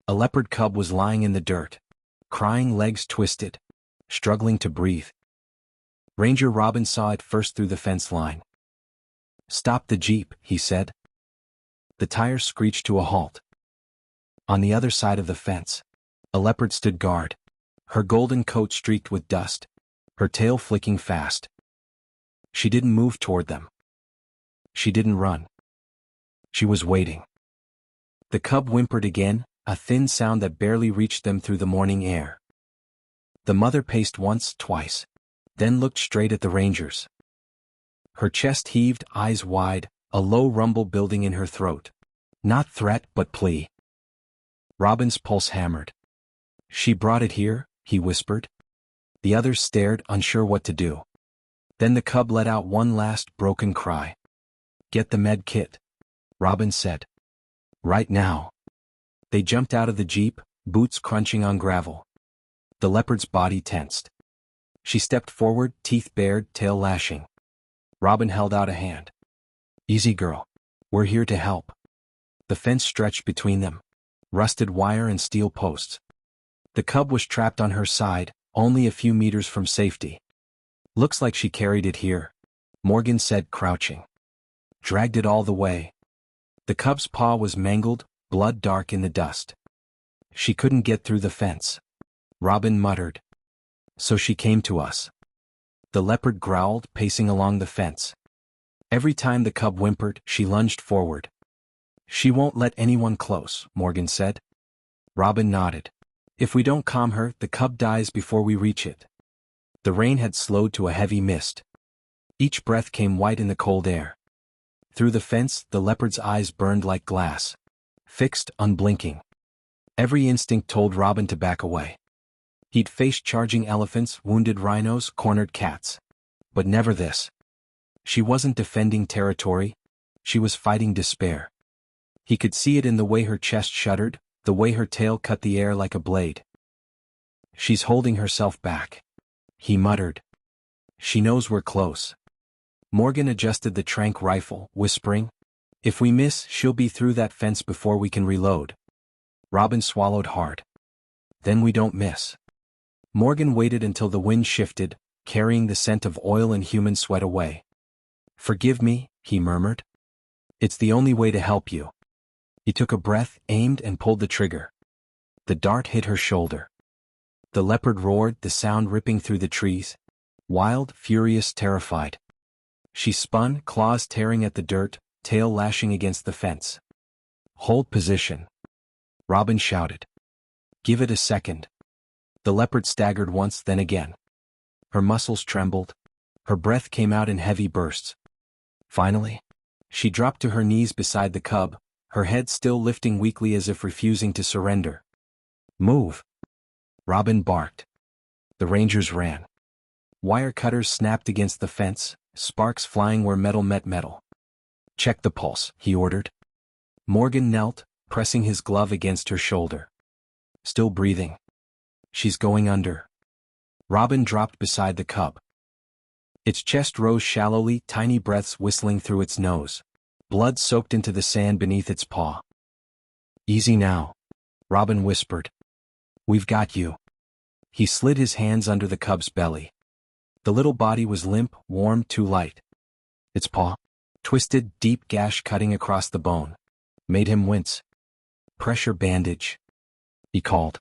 A leopard cub was lying in the dirt, crying, legs twisted, struggling to breathe. Ranger Robin saw it first through the fence line. "Stop the jeep," he said. The tires screeched to a halt. On the other side of the fence, a leopard stood guard, her golden coat streaked with dust, her tail flicking fast. She didn't move toward them. She didn't run. She was waiting. The cub whimpered again, a thin sound that barely reached them through the morning air. The mother paced once, twice, then looked straight at the rangers. Her chest heaved, eyes wide, a low rumble building in her throat. Not threat, but plea. Robin's pulse hammered. "She brought it here," he whispered. The others stared, unsure what to do. Then the cub let out one last broken cry. "Get the med kit," Robin said. "Right now." They jumped out of the jeep, boots crunching on gravel. The leopard's body tensed. She stepped forward, teeth bared, tail lashing. Robin held out a hand. "Easy, girl. We're here to help." The fence stretched between them, rusted wire and steel posts. The cub was trapped on her side, only a few meters from safety. "Looks like she carried it here," Morgan said, crouching. "Dragged it all the way." The cub's paw was mangled, blood dark in the dust. "She couldn't get through the fence," Robin muttered. "So she came to us." The leopard growled, pacing along the fence. Every time the cub whimpered, she lunged forward. "She won't let anyone close," Morgan said. Robin nodded. "If we don't calm her, the cub dies before we reach it." The rain had slowed to a heavy mist. Each breath came white in the cold air. Through the fence, the leopard's eyes burned like glass, fixed, unblinking. Every instinct told Robin to back away. He'd faced charging elephants, wounded rhinos, cornered cats. But never this. She wasn't defending territory. She was fighting despair. He could see it in the way her chest shuddered, the way her tail cut the air like a blade. "She's holding herself back," he muttered. "She knows we're close." Morgan adjusted the tranq rifle, whispering, "If we miss, she'll be through that fence before we can reload." Robin swallowed hard. "Then we don't miss." Morgan waited until the wind shifted, carrying the scent of oil and human sweat away. "Forgive me," he murmured. "It's the only way to help you." He took a breath, aimed, and pulled the trigger. The dart hit her shoulder. The leopard roared, the sound ripping through the trees. Wild, furious, terrified. She spun, claws tearing at the dirt, tail lashing against the fence. "Hold position," Robin shouted. "Give it a second." The leopard staggered once, then again. Her muscles trembled. Her breath came out in heavy bursts. Finally, she dropped to her knees beside the cub, her head still lifting weakly as if refusing to surrender. "Move!" Robin barked. The rangers ran. Wire cutters snapped against the fence, sparks flying where metal met metal. "Check the pulse," he ordered. Morgan knelt, pressing his glove against her shoulder. "Still breathing. She's going under." Robin dropped beside the cub. Its chest rose shallowly, tiny breaths whistling through its nose. Blood soaked into the sand beneath its paw. "Easy now," Robin whispered. "We've got you." He slid his hands under the cub's belly. The little body was limp, warm, too light. Its paw, twisted, deep gash cutting across the bone, made him wince. "Pressure bandage," he called.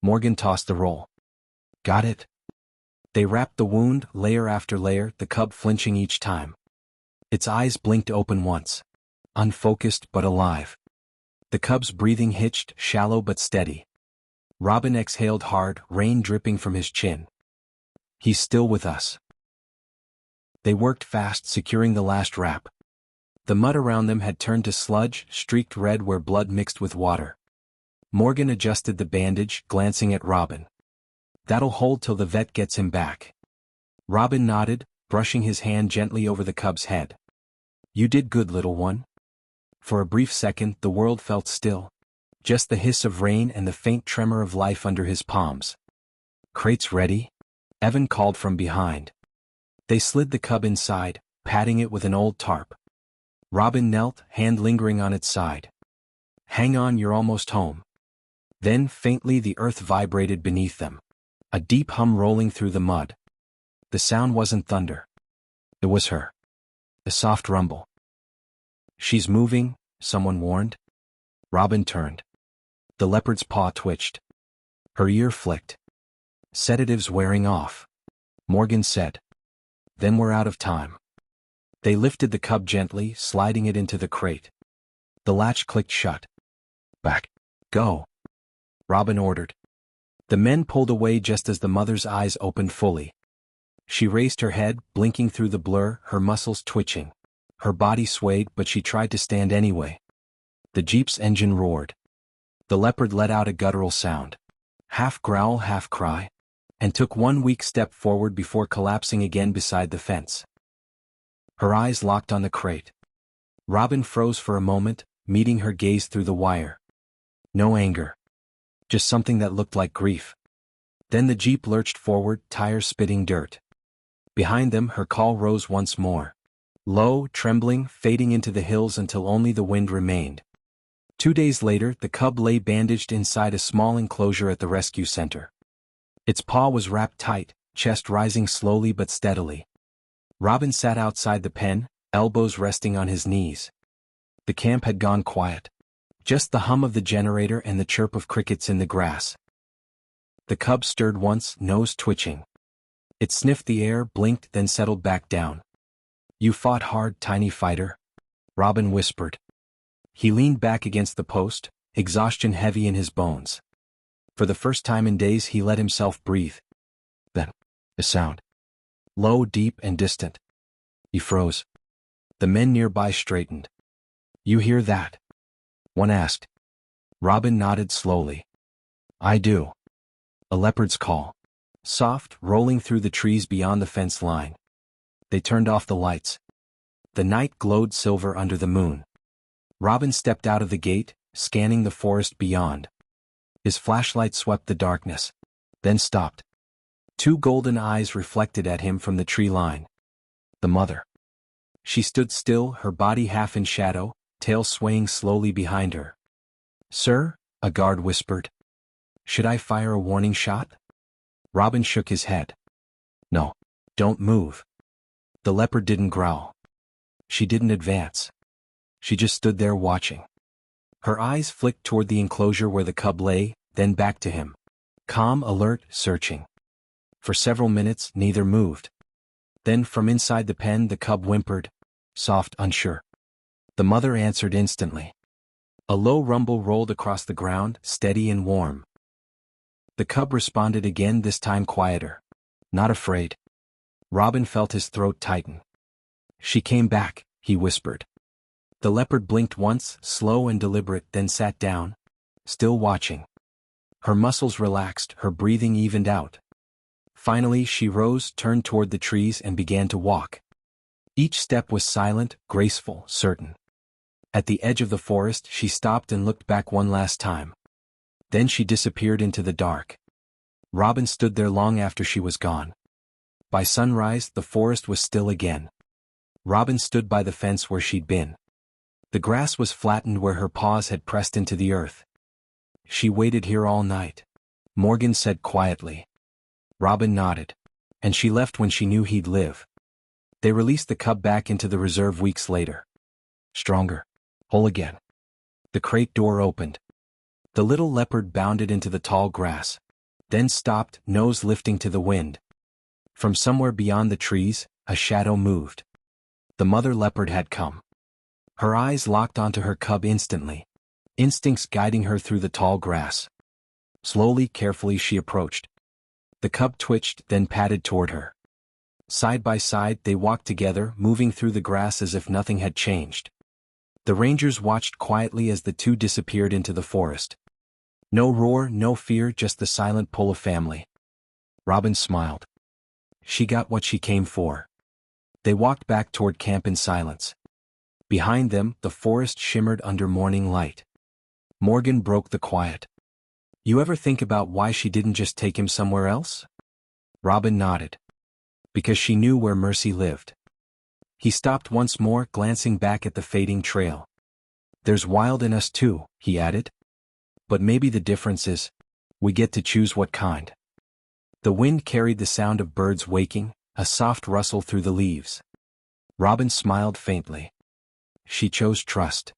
Morgan tossed the roll. "Got it?" They wrapped the wound, layer after layer, the cub flinching each time. Its eyes blinked open once. Unfocused but alive. The cub's breathing hitched, shallow but steady. Robin exhaled hard, rain dripping from his chin. "He's still with us." They worked fast, securing the last wrap. The mud around them had turned to sludge, streaked red where blood mixed with water. Morgan adjusted the bandage, glancing at Robin. "That'll hold till the vet gets him back." Robin nodded, brushing his hand gently over the cub's head. "You did good, little one." For a brief second, the world felt still. Just the hiss of rain and the faint tremor of life under his palms. "Crates ready?" Evan called from behind. They slid the cub inside, patting it with an old tarp. Robin knelt, hand lingering on its side. "Hang on, you're almost home." Then, faintly, the earth vibrated beneath them. A deep hum rolling through the mud. The sound wasn't thunder. It was her. A soft rumble. "She's moving," someone warned. Robin turned. The leopard's paw twitched. Her ear flicked. "Sedative's wearing off," Morgan said. "Then we're out of time." They lifted the cub gently, sliding it into the crate. The latch clicked shut. "Back. Go," Robin ordered. The men pulled away just as the mother's eyes opened fully. She raised her head, blinking through the blur, her muscles twitching. Her body swayed, but she tried to stand anyway. The Jeep's engine roared. The leopard let out a guttural sound. Half growl, half cry. And took one weak step forward before collapsing again beside the fence. Her eyes locked on the crate. Robin froze for a moment, meeting her gaze through the wire. No anger. Just something that looked like grief. Then the Jeep lurched forward, tires spitting dirt. Behind them, her call rose once more. Low, trembling, fading into the hills until only the wind remained. 2 days later, the cub lay bandaged inside a small enclosure at the rescue center. Its paw was wrapped tight, chest rising slowly but steadily. Robin sat outside the pen, elbows resting on his knees. The camp had gone quiet. Just the hum of the generator and the chirp of crickets in the grass. The cub stirred once, nose twitching. It sniffed the air, blinked, then settled back down. "You fought hard, tiny fighter," Robin whispered. He leaned back against the post, exhaustion heavy in his bones. For the first time in days he let himself breathe. Then, a sound. Low, deep, and distant. He froze. The men nearby straightened. "You hear that?" one asked. Robin nodded slowly. "I do." A leopard's call. Soft, rolling through the trees beyond the fence line. They turned off the lights. The night glowed silver under the moon. Robin stepped out of the gate, scanning the forest beyond. His flashlight swept the darkness, then stopped. 2 golden eyes reflected at him from the tree line. The mother. She stood still, her body half in shadow, tail swaying slowly behind her. "Sir," a guard whispered. "Should I fire a warning shot?" Robin shook his head. "No. Don't move." The leopard didn't growl. She didn't advance. She just stood there watching. Her eyes flicked toward the enclosure where the cub lay, then back to him. Calm, alert, searching. For several minutes, neither moved. Then from inside the pen the cub whimpered, soft, unsure. The mother answered instantly. A low rumble rolled across the ground, steady and warm. The cub responded again, this time quieter. Not afraid. Robin felt his throat tighten. "She came back," he whispered. The leopard blinked once, slow and deliberate, then sat down, still watching. Her muscles relaxed, her breathing evened out. Finally she rose, turned toward the trees, and began to walk. Each step was silent, graceful, certain. At the edge of the forest she stopped and looked back one last time. Then she disappeared into the dark. Robin stood there long after she was gone. By sunrise the forest was still again. Robin stood by the fence where she'd been. The grass was flattened where her paws had pressed into the earth. "She waited here all night," Morgan said quietly. Robin nodded. "And she left when she knew he'd live." They released the cub back into the reserve weeks later. Stronger. Whole again. The crate door opened. The little leopard bounded into the tall grass. Then stopped, nose lifting to the wind. From somewhere beyond the trees, a shadow moved. The mother leopard had come. Her eyes locked onto her cub instantly, instincts guiding her through the tall grass. Slowly, carefully she approached. The cub twitched, then padded toward her. Side by side they walked together, moving through the grass as if nothing had changed. The rangers watched quietly as the two disappeared into the forest. No roar, no fear, just the silent pull of family. Robin smiled. She got what she came for. They walked back toward camp in silence. Behind them, the forest shimmered under morning light. Morgan broke the quiet. "You ever think about why she didn't just take him somewhere else?" Robin nodded. "Because she knew where Mercy lived." He stopped once more, glancing back at the fading trail. "There's wild in us too," he added. But maybe the difference is, we get to choose what kind. The wind carried the sound of birds waking, a soft rustle through the leaves. Robin smiled faintly. She chose trust.